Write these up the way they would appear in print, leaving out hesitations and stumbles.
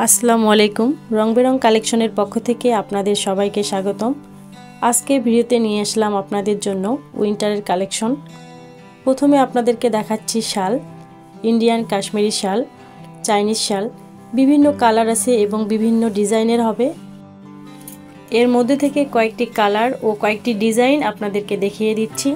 আসসালামু আলাইকুম। রং বেরং কালেকশনের পক্ষ থেকে আপনাদের সবাইকে স্বাগতম। আজকে ভিডিওতে নিয়ে আসলাম আপনাদের জন্য উইন্টারের কালেকশন। প্রথমে আপনাদেরকে দেখাচ্ছি শাল, ইন্ডিয়ান কাশ্মীরি শাল, চাইনিজ শাল, বিভিন্ন কালার আছে এবং বিভিন্ন ডিজাইনের হবে। এর মধ্যে থেকে কয়েকটি কালার ও কয়েকটি ডিজাইন আপনাদেরকে দেখিয়ে দিচ্ছি।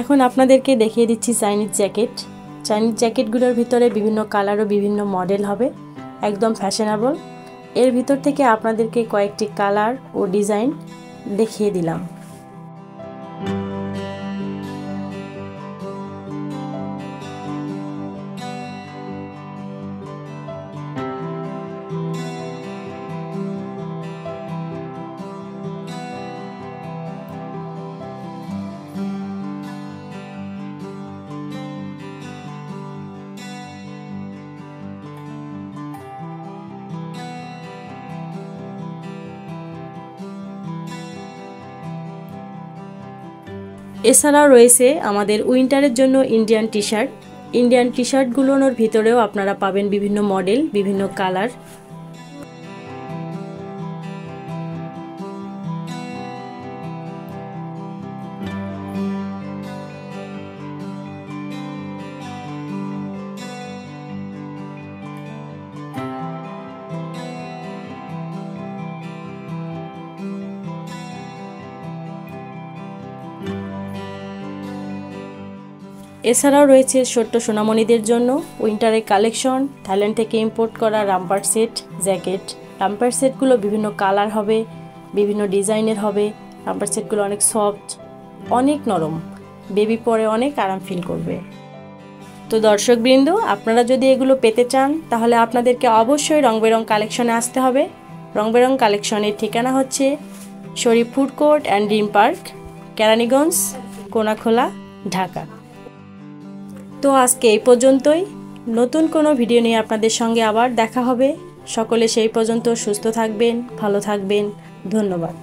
এখন আপনাদেরকে দেখিয়ে দিচ্ছি চাইনিজ জ্যাকেট। চাইনিজ জ্যাকেটগুলোর ভিতরে বিভিন্ন কালার ও বিভিন্ন মডেল হবে, একদম ফ্যাশনেবল। এর ভিতর থেকে আপনাদেরকে কয়েকটি কালার ও ডিজাইন দেখিয়ে দিলাম। এছাড়াও রয়েছে আমাদের উইন্টারের জন্য ইন্ডিয়ান টি শার্ট। ইন্ডিয়ান টি শার্টগুলোর ভিতরেও আপনারা পাবেন বিভিন্ন মডেল, বিভিন্ন কালার। এছাড়াও রয়েছে ছোট্ট সোনামণিদের জন্য উইন্টারের কালেকশন। থাইল্যান্ড থেকে ইম্পোর্ট করা রামপার সেট জ্যাকেট। রামপার সেটগুলো বিভিন্ন কালার হবে, বিভিন্ন ডিজাইনের হবে। রামপার সেটগুলো অনেক সফট, অনেক নরম, বেবি পরে অনেক আরাম ফিল করবে। তো দর্শকবৃন্দ, আপনারা যদি এগুলো পেতে চান তাহলে আপনাদেরকে অবশ্যই রং বেরং কালেকশনে আসতে হবে। রং বেরং কালেকশনের ঠিকানা হচ্ছে Sharif food court and dream park, Keraniganj, Konakhola, Dhaka. তো আজকে এই পর্যন্তই। নতুন কোনো ভিডিও নিয়ে আপনাদের সঙ্গে আবার দেখা হবে। সকলে সেই পর্যন্ত সুস্থ থাকবেন, ভালো থাকবেন। ধন্যবাদ।